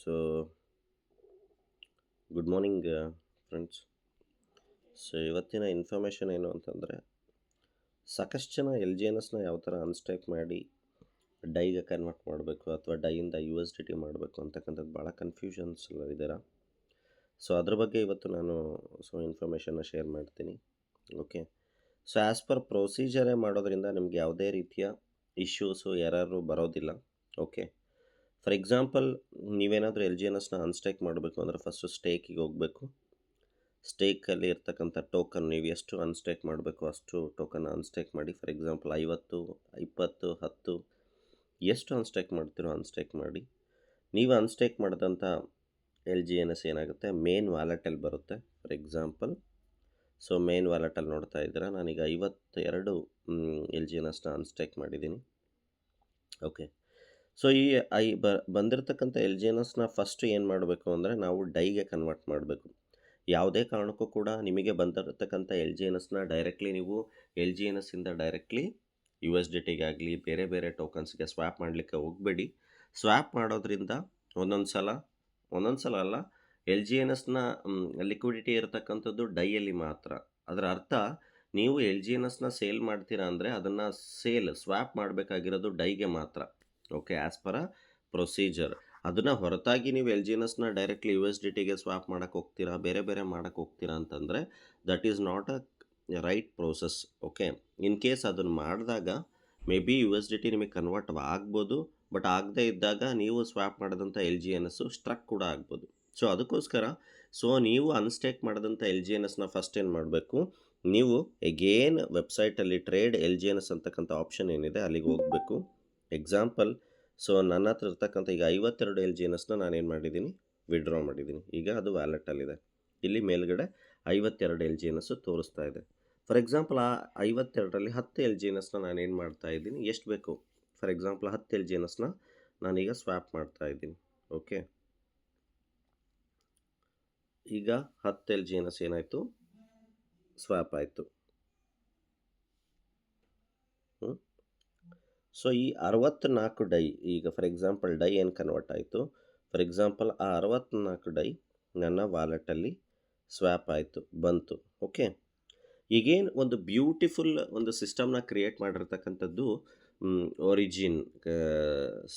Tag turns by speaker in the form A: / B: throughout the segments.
A: So good morning friends. So ಇವತ್ತಿನ information ಏನು ಅಂತಂದರೆ, ಸಾಕಷ್ಟು ಜನ ಎಲ್ ಜಿ ಎನ್ ಎಸ್ನ ಯಾವ ಥರ ಅನ್ಸ್ಟೇಕ್ ಮಾಡಿ ಡೈಗೆ ಕನ್ವರ್ಟ್ ಮಾಡಬೇಕು ಅಥವಾ ಡೈಯಿಂದ ಯು ಎಸ್ ಡಿ ಟಿ ಮಾಡಬೇಕು ಅಂತಕ್ಕಂಥದ್ದು ಭಾಳ ಕನ್ಫ್ಯೂಷನ್ಸ್ ಇದ್ದೀರಾ. ಸೊ ಅದ್ರ ಬಗ್ಗೆ ಇವತ್ತು ನಾನು ಇನ್ಫಾರ್ಮೇಷನ್ನ ಶೇರ್ ಮಾಡ್ತೀನಿ. ಓಕೆ, ಸೊ ಆ್ಯಸ್ ಪರ್ ಪ್ರೊಸೀಜರೇ ಮಾಡೋದ್ರಿಂದ ನಿಮ್ಗೆ ಯಾವುದೇ ರೀತಿಯ ಇಶ್ಯೂಸು ಎರರು ಬರೋದಿಲ್ಲ. ಓಕೆ, ಫಾರ್ ಎಕ್ಸಾಂಪಲ್ ನೀವೇನಾದರೂ ಎಲ್ ಜಿ ಎನ್ ಎಸ್ನ ಅನ್ಸ್ಟೇಕ್ ಮಾಡಬೇಕು ಅಂದರೆ ಫಸ್ಟು ಸ್ಟೇಕಿಗೆ ಹೋಗಬೇಕು. ಸ್ಟೇಕಲ್ಲಿ ಇರ್ತಕ್ಕಂಥ ಟೋಕನ್ ನೀವು ಎಷ್ಟು ಅನ್ಸ್ಟೇಕ್ ಮಾಡಬೇಕು ಅಷ್ಟು ಟೋಕನ್ ಅನ್ಸ್ಟೇಕ್ ಮಾಡಿ. ಫಾರ್ ಎಕ್ಸಾಂಪಲ್ 50, 20, 10 ಎಷ್ಟು ಅನ್ಸ್ಟೇಕ್ ಮಾಡ್ತೀರೋ ಅನ್ಸ್ಟೇಕ್ ಮಾಡಿ. ನೀವು ಅನ್ಸ್ಟೇಕ್ ಮಾಡಿದಂಥ ಎಲ್ ಜಿ ಎನ್ ಎಸ್ ಏನಾಗುತ್ತೆ, ಮೇನ್ ವ್ಯಾಲೆಟಲ್ಲಿ ಬರುತ್ತೆ. ಫಾರ್ ಎಕ್ಸಾಂಪಲ್ ಮೇನ್ ವ್ಯಾಲೆಟಲ್ಲಿ ನೋಡ್ತಾ ಇದ್ದೀರಾ, ನಾನೀಗ 52 ಎಲ್ ಜಿ ಎನ್ ಎಸ್ನ ಅನ್ಸ್ಟೇಕ್ ಮಾಡಿದ್ದೀನಿ. ಓಕೆ, ಸೊ ಈ ಬಂದಿರತಕ್ಕಂಥ ಎಲ್ ಜಿ ಎನ್ ಎಸ್ನ ಫಸ್ಟು ಏನು ಮಾಡಬೇಕು ಅಂದರೆ ನಾವು ಡೈಗೆ ಕನ್ವರ್ಟ್ ಮಾಡಬೇಕು. ಯಾವುದೇ ಕಾರಣಕ್ಕೂ ಕೂಡ ನಿಮಗೆ ಬಂದಿರತಕ್ಕಂಥ ಎಲ್ ಜಿ ಎನ್ ಎಸ್ನ ಡೈರೆಕ್ಟ್ಲಿ ನೀವು ಎಲ್ ಜಿ ಎನ್ ಎಸ್ಸಿಂದ ಡೈರೆಕ್ಟ್ಲಿ ಯು ಎಸ್ ಡಿ ಟಿಗೆ ಆಗಲಿ ಬೇರೆ ಬೇರೆ ಟೋಕನ್ಸ್ಗೆ ಸ್ವ್ಯಾಪ್ ಮಾಡಲಿಕ್ಕೆ ಹೋಗಬೇಡಿ. ಸ್ವ್ಯಾಪ್ ಮಾಡೋದ್ರಿಂದ ಒಂದೊಂದು ಸಲ ಅಲ್ಲ, ಎಲ್ ಜಿ ಎನ್ ಎಸ್ನ ಲಿಕ್ವಿಡಿಟಿ ಇರತಕ್ಕಂಥದ್ದು ಡೈಯಲ್ಲಿ ಮಾತ್ರ. ಅದರ ಅರ್ಥ ನೀವು ಎಲ್ ಜಿ ಎನ್ ಎಸ್ನ ಸೇಲ್ ಮಾಡ್ತೀರಾ ಅಂದರೆ ಅದನ್ನು ಸ್ವ್ಯಾಪ್ ಮಾಡಬೇಕಾಗಿರೋದು ಡೈಗೆ ಮಾತ್ರ. Okay, as per procedure. ಅದನ್ನು ಹೊರತಾಗಿ ನೀವು ಎಲ್ ಜಿ ಎನ್ ಎಸ್ನ ಡೈರೆಕ್ಟ್ಲಿ ಯು ಎಸ್ ಡಿ ಟಿಗೆ ಸ್ವ್ಯಾಪ್ ಮಾಡೋಕ್ಕೆ ಹೋಗ್ತೀರಾ, ಬೇರೆ ಬೇರೆ ಮಾಡೋಕ್ಕೆ ಹೋಗ್ತೀರಾ ಅಂತಂದರೆ that is not a right process. Okay, in case ಅದನ್ನು ಮಾಡಿದಾಗ maybe U S D T ನಿಮಗೆ ಕನ್ವರ್ಟ್ ಆಗ್ಬೋದು, ಬಟ್ ಆಗದೇ ಇದ್ದಾಗ ನೀವು ಸ್ವ್ಯಾಪ್ ಮಾಡಿದಂಥ L G N S stuck ಕೂಡ ಆಗ್ಬೋದು. ಸೊ ಅದಕ್ಕೋಸ್ಕರ ನೀವು ಅನ್ಸ್ಟೇಕ್ ಮಾಡಿದಂಥ ಎಲ್ ಜಿ ಎನ್ ಎಸ್ನ ಫಸ್ಟ್ ಏನು ಮಾಡಬೇಕು, ನೀವು ಎಗೇನ್ ವೆಬ್ಸೈಟಲ್ಲಿ trade L G N S ಅಂತಕ್ಕಂಥ ಆಪ್ಷನ್ ಏನಿದೆ ಅಲ್ಲಿಗೆ ಹೋಗಬೇಕು. ಎಕ್ಸಾಂಪಲ್, ನನ್ನ ಹತ್ರ ಇರ್ತಕ್ಕಂಥ ಈಗ 52 ಎಲ್ ಜಿ ಎನ್ ಎಸ್ನ ನಾನೇನು ಮಾಡಿದ್ದೀನಿ, ವಿಡ್ರಾ ಮಾಡಿದ್ದೀನಿ. ಈಗ ಅದು ವ್ಯಾಲೆಟಲ್ಲಿದೆ. ಇಲ್ಲಿ ಮೇಲ್ಗಡೆ 52 ಎಲ್ ಜಿ ಎನ್ ಎಸ್ಸು ತೋರಿಸ್ತಾ ಇದೆ. ಫಾರ್ ಎಕ್ಸಾಂಪಲ್ ಆ 52ರಲ್ಲಿ 10 ಎಲ್ ಜಿ ಎನ್ ಎಸ್ನ ನಾನೇನು ಮಾಡ್ತಾ ಇದ್ದೀನಿ, ಎಷ್ಟು ಬೇಕು, for example 10 L G N ಎಸ್ನ ನಾನೀಗ ಸ್ವ್ಯಾಪ್ ಮಾಡ್ತಾ ಇದ್ದೀನಿ. ಓಕೆ, ಈಗ 10 ಎಲ್ ಜಿ ಎನ್ ಎಸ್ ಏನಾಯಿತು, ಸ್ವ್ಯಾಪ್ ಆಯಿತು. ಸೊ ಈ 64 ಡೈ ಈಗ ಫಾರ್ ಎಕ್ಸಾಂಪಲ್ ಡೈ ಏನು ಕನ್ವರ್ಟ್ ಆಯಿತು, ಫಾರ್ ಎಕ್ಸಾಂಪಲ್ ಆ 64 ಡೈ ನನ್ನ ವಾಲೆಟಲ್ಲಿ ಸ್ವ್ಯಾಪ್ ಆಯಿತು, ಬಂತು. ಓಕೆ, ಈಗೇನು ಒಂದು ಬ್ಯೂಟಿಫುಲ್ ಒಂದು ಸಿಸ್ಟಮ್ನ ಕ್ರಿಯೇಟ್ ಮಾಡಿರ್ತಕ್ಕಂಥದ್ದು ಒರಿಜಿನ್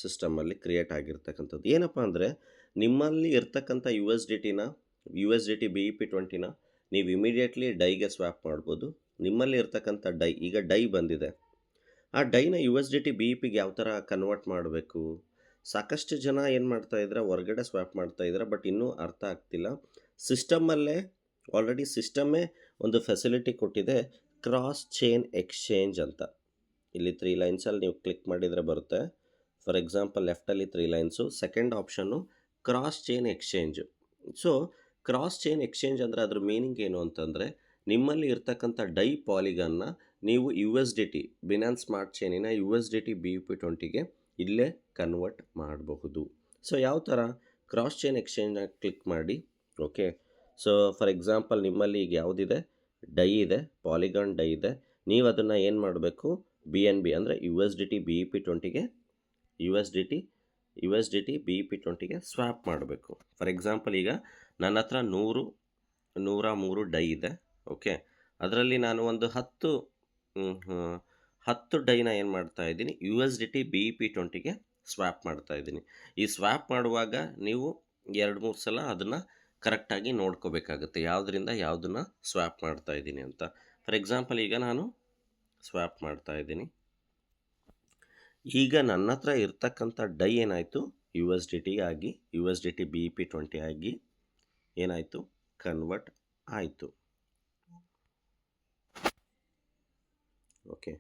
A: ಸಿಸ್ಟಮಲ್ಲಿ ಕ್ರಿಯೇಟ್ ಆಗಿರ್ತಕ್ಕಂಥದ್ದು ಏನಪ್ಪ ಅಂದರೆ, ನಿಮ್ಮಲ್ಲಿ ಇರ್ತಕ್ಕಂಥ ಯು ಎಸ್ ಡಿ ಟಿ BEP20ನ ನೀವು ಇಮಿಡಿಯೇಟ್ಲಿ ಡೈಗೆ ಸ್ವ್ಯಾಪ್ ಮಾಡ್ಬೋದು. ನಿಮ್ಮಲ್ಲಿ ಇರ್ತಕ್ಕಂಥ ಈಗ ಡೈ ಬಂದಿದೆ, ಆ ಡೈನ ಯು ಎಸ್ ಡಿ ಟಿ BEPಗೆ ಯಾವ ಥರ ಕನ್ವರ್ಟ್ ಮಾಡಬೇಕು. ಸಾಕಷ್ಟು ಜನ ಏನು ಮಾಡ್ತಾಯಿದ್ರೆ ಹೊರಗಡೆ ಸ್ವ್ಯಾಪ್ ಮಾಡ್ತಾಯಿದ್ರೆ, ಬಟ್ ಇನ್ನೂ ಅರ್ಥ ಆಗ್ತಿಲ್ಲ. ಸಿಸ್ಟಮಲ್ಲೇ ಆಲ್ರೆಡಿ ಸಿಸ್ಟಮ್ಮೇ ಒಂದು ಫೆಸಿಲಿಟಿ ಕೊಟ್ಟಿದೆ, ಕ್ರಾಸ್ ಚೈನ್ ಎಕ್ಸ್ಚೇಂಜ್ ಅಂತ. ಇಲ್ಲಿ 3 ಲೈನ್ಸಲ್ಲಿ ನೀವು ಕ್ಲಿಕ್ ಮಾಡಿದರೆ ಬರುತ್ತೆ. ಫಾರ್ ಎಕ್ಸಾಂಪಲ್ ಲೆಫ್ಟಲ್ಲಿ 3 lines, second option cross chain exchange. So cross chain exchange ಅಂದರೆ ಅದ್ರ ಮೀನಿಂಗ್ ಏನು ಅಂತಂದರೆ, ನಿಮ್ಮಲ್ಲಿ ಇರ್ತಕ್ಕಂಥ ಡೈ ಪಾಲಿಗನ್ನ ನೀವು U S D T Binance smart ಚೈನಿನ ಯು ಎಸ್ ಡಿ ಟಿ BEP20ಗೆ ಇಲ್ಲೇ ಕನ್ವರ್ಟ್ ಮಾಡಬಹುದು. ಸೊ ಯಾವ ಥರ, ಕ್ರಾಸ್ ಚೈನ್ ಎಕ್ಸ್ಚೇಂಜ್ನ ಕ್ಲಿಕ್ ಮಾಡಿ. ಓಕೆ, ಸೊ ಫಾರ್ ಎಕ್ಸಾಂಪಲ್ ನಿಮ್ಮಲ್ಲಿ ಈಗ ಯಾವುದಿದೆ, ಡೈ ಇದೆ, ಪಾಲಿಗಾನ್ ಡೈ ಇದೆ. ನೀವು ಅದನ್ನು ಏನು ಮಾಡಬೇಕು, BNB ಅಂದರೆ ಯು ಎಸ್ ಡಿ ಟಿ BEP20ಗೆ ಸ್ವ್ಯಾಪ್ ಮಾಡಬೇಕು. ಫಾರ್ ಎಕ್ಸಾಂಪಲ್ ಈಗ ನನ್ನ ಹತ್ರ 103 ಡೈ ಇದೆ. ಓಕೆ, ಅದರಲ್ಲಿ ನಾನು ಒಂದು 10 ಡೈನ ಏನು ಮಾಡ್ತಾ ಇದ್ದೀನಿ, ಯು ಎಸ್ ಡಿ ಟಿ BEP20ಗೆ ಸ್ವ್ಯಾಪ್ ಮಾಡ್ತಾ ಇದ್ದೀನಿ. ಈ ಸ್ವ್ಯಾಪ್ ಮಾಡುವಾಗ ನೀವು 2-3 ಸಲ ಅದನ್ನು ಕರೆಕ್ಟಾಗಿ ನೋಡ್ಕೋಬೇಕಾಗುತ್ತೆ, ಯಾವುದರಿಂದ ಯಾವುದನ್ನು ಸ್ವ್ಯಾಪ್ ಮಾಡ್ತಾ ಇದ್ದೀನಿ ಅಂತ. ಫಾರ್ ಎಕ್ಸಾಂಪಲ್ ಈಗ ನಾನು ಸ್ವ್ಯಾಪ್ ಮಾಡ್ತಾ ಇದ್ದೀನಿ. ಈಗ ನನ್ನ ಹತ್ರ ಇರ್ತಕ್ಕಂಥ ಡೈ ಏನಾಯಿತು, ಯು ಎಸ್ ಡಿ ಟಿ ಆಗಿ U S D T BEP20 ಆಗಿ ಏನಾಯಿತು, ಕನ್ವರ್ಟ್ ಆಯಿತು. ಓಕೆ,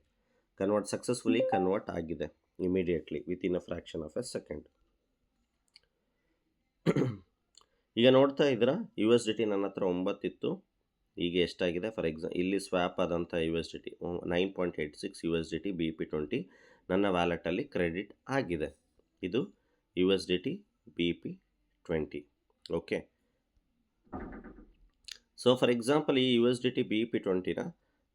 A: ಸಕ್ಸಸ್ಫುಲಿ ಕನ್ವರ್ಟ್ ಆಗಿದೆ immediately within a fraction of a second. ಈಗ ನೋಡ್ತಾ ಇದ್ದೀರಾ, ಯು ಎಸ್ ಡಿ ಟಿ ನನ್ನ ಹತ್ರ 9 ಇತ್ತು, ಈಗ ಎಷ್ಟಾಗಿದೆ, ಫಾರ್ ಇಲ್ಲಿ ಸ್ವ್ಯಾಪ್ ಆದಂಥ U S D T 9.86 U S D T BEP20 ನನ್ನ ವ್ಯಾಲೆಟಲ್ಲಿ ಕ್ರೆಡಿಟ್ ಆಗಿದೆ. ಇದು U S D T BEP20. Okay, so for example ಈ ಯು ಎಸ್ ಡಿ ಟಿ BEP20ನ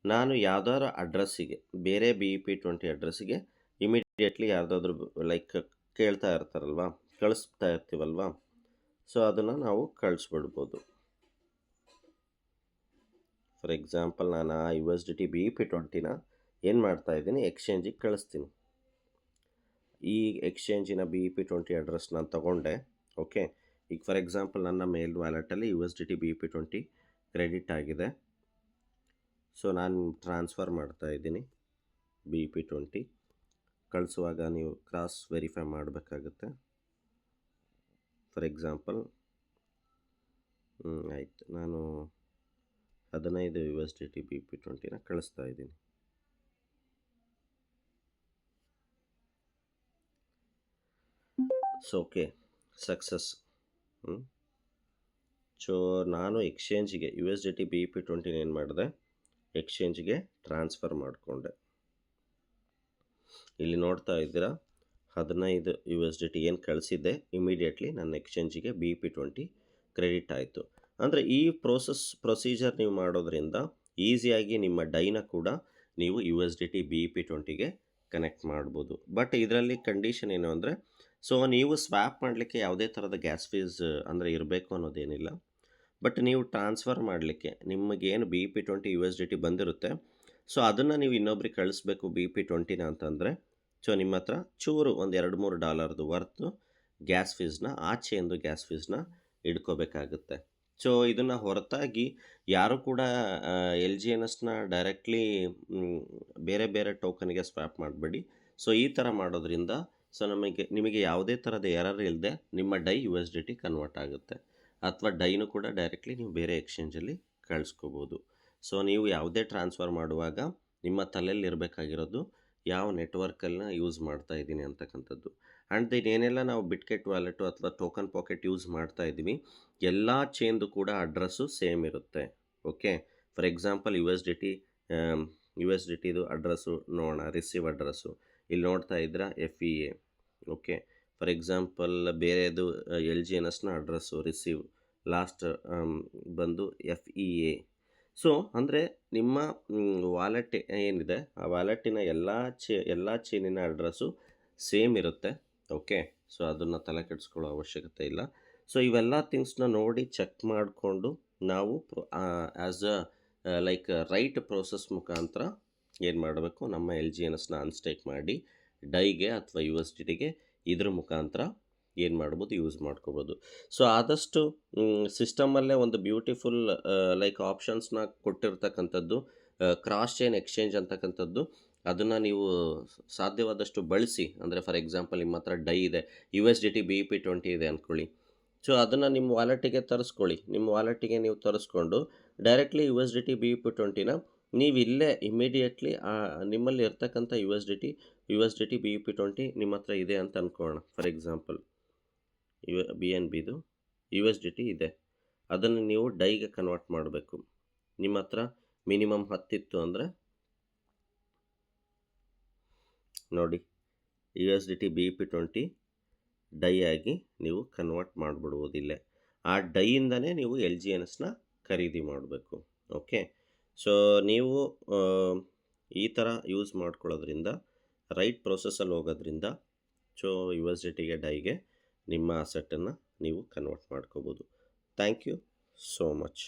A: ನಾನು ಯಾವುದಾದ್ರು ಅಡ್ರೆಸ್ಸಿಗೆ, ಬೇರೆ BEP20 ಅಡ್ರೆಸ್ಸಿಗೆ ಇಮಿಡಿಯೇಟ್ಲಿ ಯಾವುದಾದ್ರೂ ಲೈಕ್ ಕೇಳ್ತಾ ಇರ್ತಾರಲ್ವ, ಕಳಿಸ್ತಾ ಇರ್ತೀವಲ್ವ, ಸೊ ಅದನ್ನು ನಾವು ಕಳಿಸ್ಬಿಡ್ಬೋದು. ಫಾರ್ ಎಕ್ಸಾಂಪಲ್ ನಾನು ಆ USDT BEP20ನ ಏನು ಮಾಡ್ತಾಯಿದ್ದೀನಿ, ಎಕ್ಸ್ಚೇಂಜಿಗೆ ಕಳಿಸ್ತೀನಿ. ಈ ಎಕ್ಸ್ಚೇಂಜಿನ BEP20 ಅಡ್ರೆಸ್ ನಾನು ತೊಗೊಂಡೆ. ಓಕೆ, ಈಗ ಫಾರ್ ಎಕ್ಸಾಂಪಲ್ ನನ್ನ ಮೇಲ್ ವ್ಯಾಲೆಟಲ್ಲಿ USDT BEP20 ಕ್ರೆಡಿಟ್ ಆಗಿದೆ. ಸೊ ನಾನು ಟ್ರಾನ್ಸ್ಫರ್ ಮಾಡ್ತಾಯಿದ್ದೀನಿ BEP20. ಕಳಿಸುವಾಗ ನೀವು ಕ್ರಾಸ್ ವೆರಿಫೈ ಮಾಡಬೇಕಾಗುತ್ತೆ. ಫಾರ್ ಎಕ್ಸಾಂಪಲ್ ಆಯಿತು, ನಾನು 15 USDT BEP20ನ ಕಳಿಸ್ತಾ ಇದ್ದೀನಿ. So okay, success. ಸೊ ನಾನು ಎಕ್ಸ್ಚೇಂಜಿಗೆ USDT BEP20 ಏನು ಮಾಡಿದೆ, ಎಕ್ಸ್ಚೇಂಜಿಗೆ ಟ್ರಾನ್ಸ್ಫರ್ ಮಾಡಿಕೊಂಡೆ. ಇಲ್ಲಿ ನೋಡ್ತಾ ಇದ್ದೀರಾ 15 USDT ಏನು ಕಳಿಸಿದ್ದೆ, ಇಮಿಡಿಯೇಟ್ಲಿ ನನ್ನ ಎಕ್ಸ್ಚೇಂಜಿಗೆ BEP20 ಕ್ರೆಡಿಟ್ ಆಯಿತು. ಅಂದರೆ ಈ ಪ್ರೊಸೀಜರ್ ನೀವು ಮಾಡೋದ್ರಿಂದ ಈಸಿಯಾಗಿ ನಿಮ್ಮ ಡೈನ ಕೂಡ ನೀವು USDT BEP20ಗೆ ಕನೆಕ್ಟ್ ಮಾಡ್ಬೋದು. ಬಟ್ ಇದರಲ್ಲಿ ಕಂಡೀಷನ್ ಏನು ಅಂದರೆ, ಸೊ ನೀವು ಸ್ವ್ಯಾಪ್ ಮಾಡಲಿಕ್ಕೆ ಯಾವುದೇ ಥರದ ಗ್ಯಾಸ್ ಫೀಸ್ ಅಂದರೆ ಇರಬೇಕು ಅನ್ನೋದೇನಿಲ್ಲ. ಬಟ್ ನೀವು ಟ್ರಾನ್ಸ್ಫರ್ ಮಾಡಲಿಕ್ಕೆ ನಿಮಗೇನು BEP20 USDT ಬಂದಿರುತ್ತೆ, ಸೊ ಅದನ್ನು ನೀವು ಇನ್ನೊಬ್ರಿಗೆ ಕಳಿಸ್ಬೇಕು BEP20ನ ಅಂತಂದರೆ, ಸೊ ನಿಮ್ಮ ಹತ್ರ ಚೂರು ಒಂದು $2-3 ವರ್ತು ಗ್ಯಾಸ್ ಫೀಸ್ನ, ಆಚೆಯಿಂದ ಗ್ಯಾಸ್ ಫೀಸ್ನ ಇಡ್ಕೋಬೇಕಾಗುತ್ತೆ. ಸೊ ಇದನ್ನು ಹೊರತಾಗಿ ಯಾರು ಕೂಡ LGNSನ ಡೈರೆಕ್ಟ್ಲಿ ಬೇರೆ ಬೇರೆ ಟೋಕನ್ಗೆ ಸ್ವ್ಯಾಪ್ ಮಾಡಬೇಡಿ. ಸೊ ಈ ಥರ ಮಾಡೋದ್ರಿಂದ ಸೊ ನಿಮಗೆ ಯಾವುದೇ ಥರದ ಎರರ್ ಇಲ್ಲದೆ ನಿಮ್ಮ ಡೈ USDT ಕನ್ವರ್ಟ್ ಆಗುತ್ತೆ. ಅಥವಾ ಡೈನು ಕೂಡ ಡೈರೆಕ್ಟ್ಲಿ ನೀವು ಬೇರೆ ಎಕ್ಸ್ಚೇಂಜಲ್ಲಿ ಕಳಿಸ್ಕೋಬೋದು. ಸೊ ನೀವು ಯಾವುದೇ ಟ್ರಾನ್ಸ್ಫರ್ ಮಾಡುವಾಗ ನಿಮ್ಮ ತಲೆಯಲ್ಲಿ ಇರಬೇಕಾಗಿರೋದು ಯಾವ ನೆಟ್ವರ್ಕನ್ನು ಯೂಸ್ ಮಾಡ್ತಾ ಇದ್ದೀನಿ ಅಂತಕ್ಕಂಥದ್ದು. ಆ್ಯಂಡ್ ಏನೆಲ್ಲ ನಾವು ಬಿಟ್ಗೆಟ್ ವ್ಯಾಲೆಟು ಅಥವಾ ಟೋಕನ್ ಪಾಕೆಟ್ ಯೂಸ್ ಮಾಡ್ತಾ ಇದ್ದೀವಿ, ಎಲ್ಲ ಚೇನ್ದು ಕೂಡ ಅಡ್ರೆಸ್ಸು ಸೇಮ್ ಇರುತ್ತೆ. ಓಕೆ, ಫಾರ್ ಎಕ್ಸಾಂಪಲ್ USDTದು ಅಡ್ರೆಸ್ಸು ನೋಡೋಣ, ರಿಸೀವ್ ಅಡ್ರೆಸ್ಸು ಇಲ್ಲಿ ನೋಡ್ತಾ ಇದ್ದೀರಾ FEA. ಓಕೆ, ಫಾರ್ ಎಕ್ಸಾಂಪಲ್ ಬೇರೆದು LGNSನ ಅಡ್ರೆಸ್ಸು ರಿಸೀವ್ ಲಾಸ್ಟ್ ಬಂದು FEA. ಸೊ ಅಂದರೆ ನಿಮ್ಮ ವಾಲೆಟ್ ಏನಿದೆ ಆ ವ್ಯಾಲೆಟ್ಟಿನ ಎಲ್ಲ ಚೇನಿನ ಅಡ್ರೆಸ್ಸು ಸೇಮ್ ಇರುತ್ತೆ. ಓಕೆ, ಸೊ ಅದನ್ನು ತಲೆ ಕೆಡಿಸ್ಕೊಳ್ಳೋ ಅವಶ್ಯಕತೆ ಇಲ್ಲ. ಸೊ ಇವೆಲ್ಲ ಥಿಂಗ್ಸ್ನ ನೋಡಿ ಚೆಕ್ ಮಾಡಿಕೊಂಡು ನಾವು ಆ್ಯಸ್ ಲೈಕ್ ರೈಟ್ ಪ್ರೋಸೆಸ್ ಮುಖಾಂತರ ಏನು ಮಾಡಬೇಕು, ನಮ್ಮ LGNSನ ಅನ್ಸ್ಟೇಕ್ ಮಾಡಿ ಡೈಗೆ ಅಥವಾ USDTಗೆ ಇದ್ರ ಮುಖಾಂತರ ಏನು ಮಾಡ್ಬೋದು, ಯೂಸ್ ಮಾಡ್ಕೋಬೋದು. ಸೊ ಆದಷ್ಟು ಸಿಸ್ಟಮಲ್ಲೇ ಒಂದು ಬ್ಯೂಟಿಫುಲ್ ಲೈಕ್ ಆಪ್ಷನ್ಸ್ನ ಕೊಟ್ಟಿರ್ತಕ್ಕಂಥದ್ದು ಕ್ರಾಸ್ ಚೈನ್ ಎಕ್ಸ್ಚೇಂಜ್ ಅಂತಕ್ಕಂಥದ್ದು, ಅದನ್ನು ನೀವು ಸಾಧ್ಯವಾದಷ್ಟು ಬಳಸಿ. ಅಂದರೆ ಫಾರ್ ಎಕ್ಸಾಂಪಲ್ ನಿಮ್ಮ ಹತ್ರ ಡೈ ಇದೆ, USDT BEP20 ಇದೆ ಅಂದ್ಕೊಳ್ಳಿ. ಸೊ ಅದನ್ನು ನಿಮ್ಮ ವಾಲೆಟ್ಟಿಗೆ ತರಿಸ್ಕೊಳ್ಳಿ. ನಿಮ್ಮ ವಾಲೆಟ್ಟಿಗೆ ನೀವು ತರಿಸ್ಕೊಂಡು ಡೈರೆಕ್ಟ್ಲಿ USDT BEP20ನ ನೀವು ಇಲ್ಲೇ ಇಮಿಡಿಯೇಟ್ಲಿ ನಿಮ್ಮಲ್ಲಿ ಇರ್ತಕ್ಕಂಥ USDT BEP20 ನಿಮ್ಮ ಹತ್ರ ಇದೆ ಅಂತ ಅಂದ್ಕೊಳ್ಳೋಣ. ಫಾರ್ ಎಕ್ಸಾಂಪಲ್ BNBದು USDT ಇದೆ, ಅದನ್ನು ನೀವು ಡೈಗೆ ಕನ್ವರ್ಟ್ ಮಾಡಬೇಕು. ನಿಮ್ಮ ಹತ್ರ ಮಿನಿಮಮ್ 10 ಇತ್ತು ಅಂದರೆ ನೋಡಿ USDT BEP20 ಡೈ ಆಗಿ ನೀವು ಕನ್ವರ್ಟ್ ಮಾಡಿಬಿಡುವುದಿಲ್ಲ. ಆ ಡೈಯಿಂದನೇ ನೀವು LGNSನ ಖರೀದಿ ಮಾಡಬೇಕು. ಓಕೆ, ಸೊ ನೀವು ಈ ಥರ ಯೂಸ್ ಮಾಡ್ಕೊಳ್ಳೋದ್ರಿಂದ ರೈಟ್ ಪ್ರೊಸೆಸಲ್ಲಿ ಹೋಗೋದ್ರಿಂದ ಸೊ USDTಗೆ ಡೈಗೆ ನಿಮ್ಮ ಅಸೆಟನ್ನು ನೀವು ಕನ್ವರ್ಟ್ ಮಾಡ್ಕೋಬೋದು. Thank you so much.